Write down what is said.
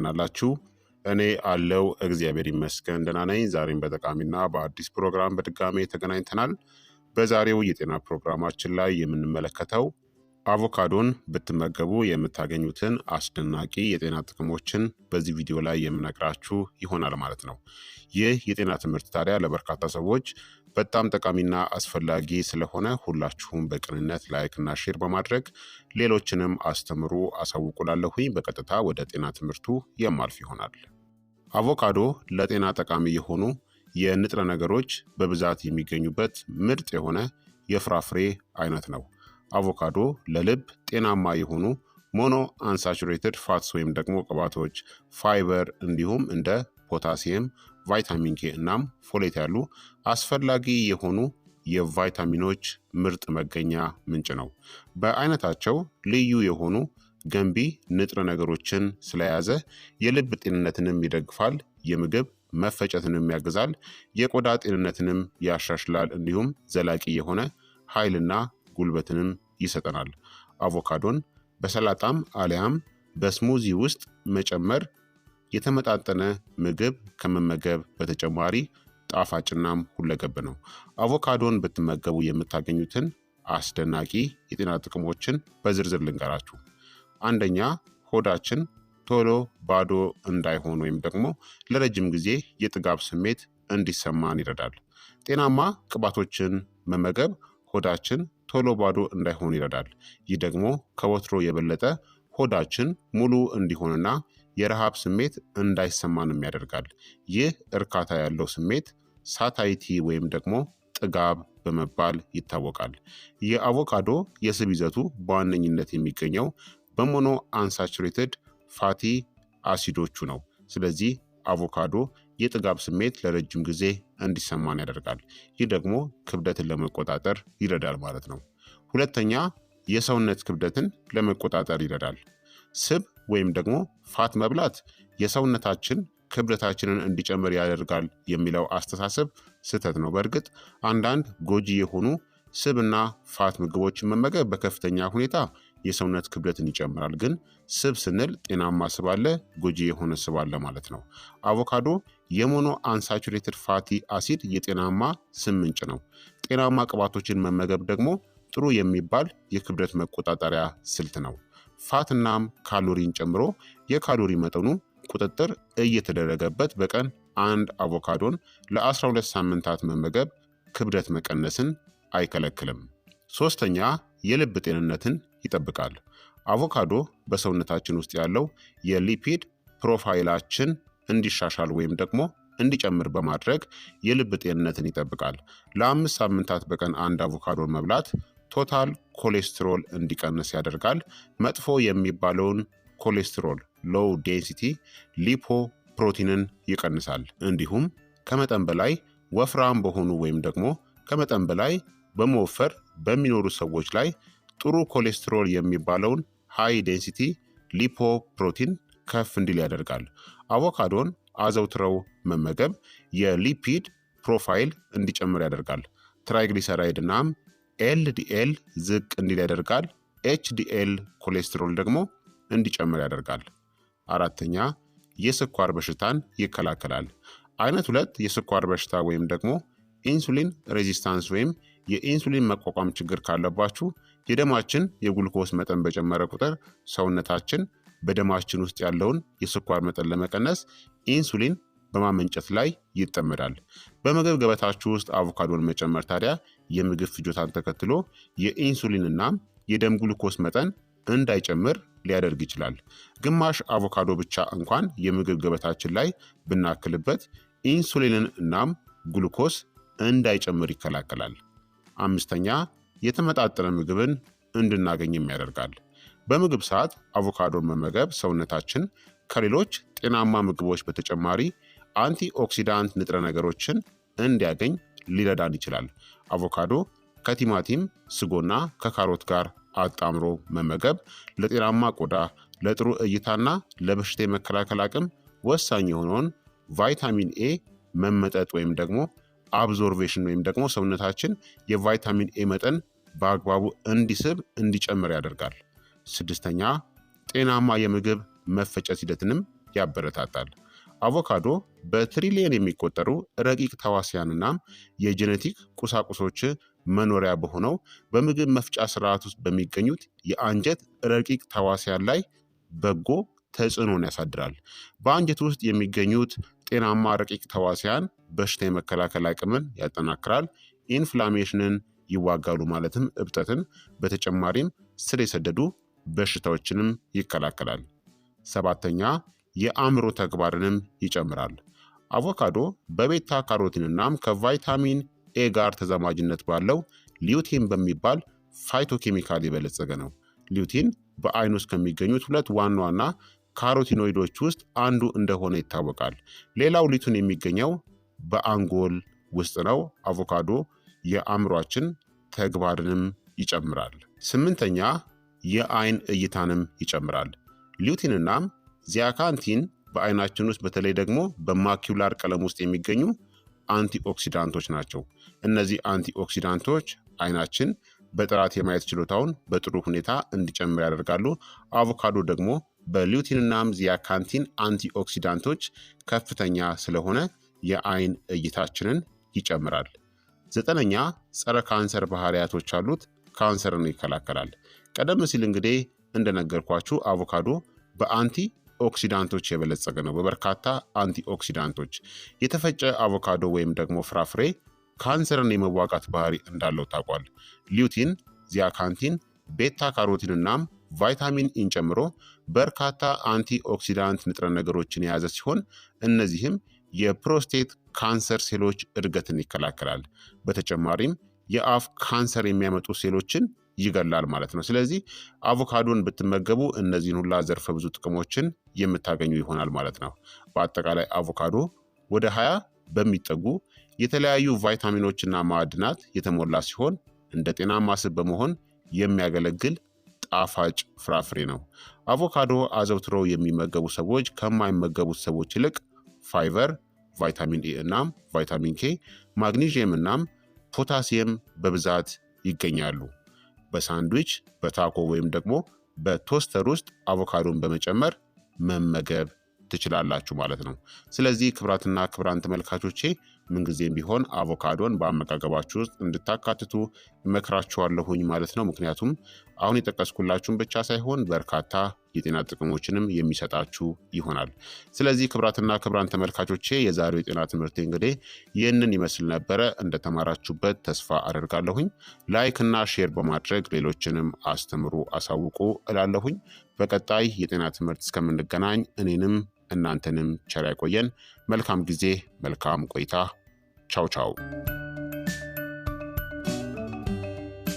ናላችሁ እኔ አለው እግዚአብሔር ይመስገን ደህና ነኝ። ዛሬም በጠቃሚና በአዲስ ፕሮግራም በድጋሜ ተገናኝተናል። በዛሬው የጤና ፕሮግራማችን ላይ የምንመለከተው አቮካዶን ብትመገቡ የምታገኙትን አስደናቂ የጤና ጥቅሞችን በዚህ ቪዲዮ ላይ የምነግራችሁ ይሆናል ማለት ነው። ይህ የጤና ትምህርት ታዲያ ለበርካታ ሰዎች በጣም ጠቃሚና አስፈላጊ ስለሆነ ሁላችሁም በቅንነት ላይክና ሼር በማድረግ ሌሎችንም አስተምሩ አሳውቁላለሁኝ። በቀጥታ ወደ ጤና ትምህርቱ የማልፍ ይሆናል። አቮካዶ ለጤና ጠቃሚ የሆኑ የንጥረ ነገሮች በብዛት የሚገኙበት ምርጥ የሆነ የፍራፍሬ አይነት ነው። አቮካዶ ለልብ ጤናማ የሆኑ ሞኖ አንሳቹሬትድ ፋትስ ወይም ደግሞ ቅባቶች፣ ፋይበር እንዲሁም እንደ ፖታሲየም፣ ቫይታሚን ኬ እናም ፎሌት ያሉ አስፈላጊ የሆኑ የቫይታሚኖች ምርጥ መገኛ ምንጭ ነው። በአይነታቸው ልዩ የሆኑ ገንቢ ንጥረ ነገሮችን ስለያዘ የልብ ጤንነትንም ይደግፋል፣ የምግብ መፈጨትንም ያግዛል፣ የቆዳ ጤንነትንም ያሻሽላል፣ እንዲሁም ዘላቂ የሆነ ኃይልና ጉልበትንም ይሰጠናል። አቮካዶን በሰላጣም አሊያም በስሙዚ ውስጥ መጨመር የተመጣጠነ ምግብ ከመመገብ በተጨማሪ ጣፋጭናም ሁለገብ ነው። አቮካዶን ብትመገቡ የምታገኙትን አስደናቂ የጤና ጥቅሞችን በዝርዝር ልንገራችሁ። አንደኛ፣ ሆዳችን ቶሎ ባዶ እንዳይሆን ወይም ደግሞ ለረጅም ጊዜ የጥጋብ ስሜት እንዲሰማን ይረዳል። ጤናማ ቅባቶችን መመገብ ሆዳችን ቶሎ ባዶ እንዳይሆን ይረዳል። ይህ ደግሞ ከወትሮ የበለጠ ሆዳችን ሙሉ እንዲሆንና የረሃብ ስሜት እንዳይሰማንም ያደርጋል። ይህ እርካታ ያለው ስሜት ሳታይቲ ወይም ደግሞ ጥጋብ በመባል ይታወቃል። የአቮካዶ የስብ ይዘቱ በዋነኝነት የሚገኘው በሞኖ አንሳቹሬትድ ፋቲ አሲዶቹ ነው። ስለዚህ አቮካዶ የጥጋብ ስሜት ለረጅም ጊዜ እንዲሰማን ያደርጋል። ይህ ደግሞ ክብደትን ለመቆጣጠር ይረዳል ማለት ነው። ሁለተኛ፣ የሰውነት ክብደትን ለመቆጣጠር ይረዳል። ስብ ወይም ደግሞ ፋት መብላት የሰውነታችን ክብደታችንን እንዲጨምር ያደርጋል የሚለው አስተሳሰብ ስህተት ነው። በእርግጥ አንዳንድ ጎጂ የሆኑ ስብና ፋት ምግቦችን መመገብ በከፍተኛ ሁኔታ የሰውነት ክብደትን ይጨምራል። ግን ስብ ስንል ጤናማ ስብ አለ፣ ጎጂ የሆነ ስብ አለ ማለት ነው። አቮካዶ የሞኖ አንሳቹሬትድ ፋቲ አሲድ የጤናማ ስብ ምንጭ ነው። ጤናማ ቅባቶችን መመገብ ደግሞ ጥሩ የሚባል የክብደት መቆጣጠሪያ ስልት ነው። ፋትናም ካሎሪን ጨምሮ የካሎሪ መጠኑ ቁጥጥር እየተደረገበት በቀን አንድ አቮካዶን ለ12 ሳምንታት መመገብ ክብደት መቀነስን አይከለክልም። ሶስተኛ፣ የልብ ጤንነትን ይጠብቃል። አቮካዶ በሰውነታችን ውስጥ ያለው የሊፒድ ፕሮፋይላችን እንዲሻሻል ወይም ደግሞ እንዲጨምር በማድረግ የልብ ጤንነትን ይጠብቃል። ለ5 ሳምንታት በቀን አንድ አቮካዶን መብላት ቶታል ኮሌስትሮል እንዲቀንስ ያደርጋል። መጥፎ የሚባለውን ኮሌስትሮል ሎው ዴንሲቲ ሊፖ ፕሮቲንን ይቀንሳል። እንዲሁም ከመጠን በላይ ወፍራም በሆኑ ወይም ደግሞ ከመጠን በላይ በመወፈር በሚኖሩ ሰዎች ላይ ጥሩ ኮሌስትሮል የሚባለውን ሃይ ዴንሲቲ ሊፖ ፕሮቲን ከፍ እንዲል ያደርጋል። አቮካዶን አዘውትረው መመገብ የሊፒድ ፕሮፋይል እንዲጨምር ያደርጋል። ትራይግሊሰራይድ እናም ኤልዲኤል ዝቅ እንዲል ያደርጋል። ኤችዲኤል ኮሌስትሮል ደግሞ እንዲጨምር ያደርጋል። አራተኛ፣ የስኳር በሽታን ይከላከላል። አይነት 2 የስኳር በሽታ ወይም ደግሞ ኢንሱሊን ሬዚስታንስ ወይም የኢንሱሊን መቋቋም ችግር ካለባችሁ የደማችን የጉልኮስ መጠን በጨመረ ቁጥር ሰውነታችን በደማችን ውስጥ ያለውን የስኳር መጠን ለመቀነስ ኢንሱሊን በማመንጨት ላይ ይጠመዳል። በምግብ ገበታችሁ ውስጥ አቮካዶን መጨመር ታዲያ የምግብ ፍጆታን ተከትሎ የኢንሱሊንና የደም ግሉኮስ መጠን እንዳይጨምር ሊያደርግ ይችላል። ግማሽ አቮካዶ ብቻ እንኳን የምግብ ገበታችን ላይ ብናክልበት ኢንሱሊንን እናም ግሉኮስ እንዳይጨምር ይከላከላል። አምስተኛ፣ የተመጣጠነ ምግብን እንድናገኝም ያደርጋል። በምግብ ሰዓት አቮካዶን መመገብ ሰውነታችን ከሌሎች ጤናማ ምግቦች በተጨማሪ አንቲ ኦክሲዳንት ንጥረ ነገሮችን እንዲያገኝ ሊረዳን ይችላል። አቮካዶ ከቲማቲም ስጎና ከካሮት ጋር አጣምሮ መመገብ ለጤናማ ቆዳ፣ ለጥሩ እይታና ለበሽታ የመከላከል አቅም ወሳኝ የሆነውን ቫይታሚን ኤ መመጠጥ ወይም ደግሞ አብዞርቬሽን ወይም ደግሞ ሰውነታችን የቫይታሚን ኤ መጠን በአግባቡ እንዲጨምር ያደርጋል። ስድስተኛ ጤናማ የምግብ መፈጨት ሂደትንም ያበረታታል። አቮካዶ በትሪሊየን የሚቆጠሩ ረቂቅ ተዋሲያንና የጄኔቲክ ቁሳቁሶች መኖሪያ በሆነው በምግብ መፍጫ ስርዓት ውስጥ በሚገኙት የአንጀት ረቂቅ ተዋሲያን ላይ በጎ ተጽዕኖን ያሳድራል። በአንጀት ውስጥ የሚገኙት ጤናማ ረቂቅ ተዋሲያን በሽታ የመከላከል አቅምን ያጠናክራል፣ ኢንፍላሜሽንን ይዋጋሉ ማለትም እብጠትን፣ በተጨማሪም ስር የሰደዱ በሽታዎችንም ይከላከላል። ሰባተኛ የአእምሮ ተግባርንም ይጨምራል። አቮካዶ በቤታ ካሮቲንናም ከቫይታሚን ኤ ጋር ተዛማጅነት ባለው ሊዩቲን በሚባል ፋይቶኬሚካል የበለጸገ ነው። ሊዩቲን በአይን ውስጥ ከሚገኙት ሁለት ዋና ዋና ካሮቲኖይዶች ውስጥ አንዱ እንደሆነ ይታወቃል። ሌላው ሊዩቲን የሚገኘው በአንጎል ውስጥ ነው። አቮካዶ የአእምሯችን ተግባርንም ይጨምራል። ስምንተኛ የአይን እይታንም ይጨምራል። ሊዩቲንናም ዚያካንቲን በአይናችን ውስጥ በተለይ ደግሞ በማኪውላር ቀለም ውስጥ የሚገኙ አንቲኦክሲዳንቶች ናቸው። እነዚህ አንቲኦክሲዳንቶች አይናችን በጥራት የማየት ችሎታውን በጥሩ ሁኔታ እንዲጨምር ያደርጋሉ። አቮካዶ ደግሞ በሊዩቲንናም ዚያካንቲን አንቲኦክሲዳንቶች ከፍተኛ ስለሆነ የአይን እይታችንን ይጨምራል። ዘጠነኛ ጸረ ካንሰር ባህሪያቶች አሉት። ካንሰርን ይከላከላል። ቀደም ሲል እንግዲህ እንደነገርኳችሁ አቮካዶ በአንቲ ኦክሲዳንቶች የበለጸገ ነው። በበርካታ አንቲ ኦክሲዳንቶች የተፈጨ አቮካዶ ወይም ደግሞ ፍራፍሬ ካንሰርን የመዋጋት ባህሪ እንዳለው ታውቋል። ሊዩቲን፣ ዚያካንቲን፣ ቤታ ካሮቲን እናም ቫይታሚን ኢን ጨምሮ በርካታ አንቲ ኦክሲዳንት ንጥረ ነገሮችን የያዘ ሲሆን እነዚህም የፕሮስቴት ካንሰር ሴሎች እድገትን ይከላከላል። በተጨማሪም የአፍ ካንሰር የሚያመጡ ሴሎችን ይገላል ማለት ነው። ስለዚህ አቮካዶን ብትመገቡ እነዚህን ሁላ ዘርፈ ብዙ ጥቅሞችን የምታገኙ ይሆናል ማለት ነው። በአጠቃላይ አቮካዶ ወደ 20 በሚጠጉ የተለያዩ ቫይታሚኖችና ማዕድናት የተሞላ ሲሆን እንደ ጤናማ ስብ በመሆን የሚያገለግል ጣፋጭ ፍራፍሬ ነው። አቮካዶ አዘውትረው የሚመገቡ ሰዎች ከማይመገቡት ሰዎች ይልቅ ፋይበር፣ ቫይታሚን ኤ እናም ቫይታሚን ኬ፣ ማግኒዥየም እናም ፖታሲየም በብዛት ይገኛሉ። በሳንድዊች፣ በታኮ ወይም ደግሞ በቶስተር ውስጥ አቮካዶን በመጨመር መመገብ ትችላላችሁ ማለት ነው። ስለዚህ ክቡራትና ክቡራን ተመልካቾቼ ምንጊዜም ቢሆን አቮካዶን በአመጋገባችሁ ውስጥ እንድታካትቱ እመክራችኋለሁኝ ማለት ነው። ምክንያቱም አሁን የጠቀስኩላችሁን ብቻ ሳይሆን በርካታ የጤና ጥቅሞችንም የሚሰጣችሁ ይሆናል። ስለዚህ ክቡራትና ክቡራን ተመልካቾቼ የዛሬው የጤና ትምህርት እንግዲህ ይህንን ይመስል ነበረ። እንደተማራችሁበት ተስፋ አደርጋለሁኝ። ላይክ እና ሼር በማድረግ ሌሎችንም አስተምሩ፣ አሳውቁ እላለሁኝ። በቀጣይ የጤና ትምህርት እስከምንገናኝ እኔንም እናንተንም ቸር ያቆየን። መልካም ጊዜ፣ መልካም ቆይታ። ቻው ቻው።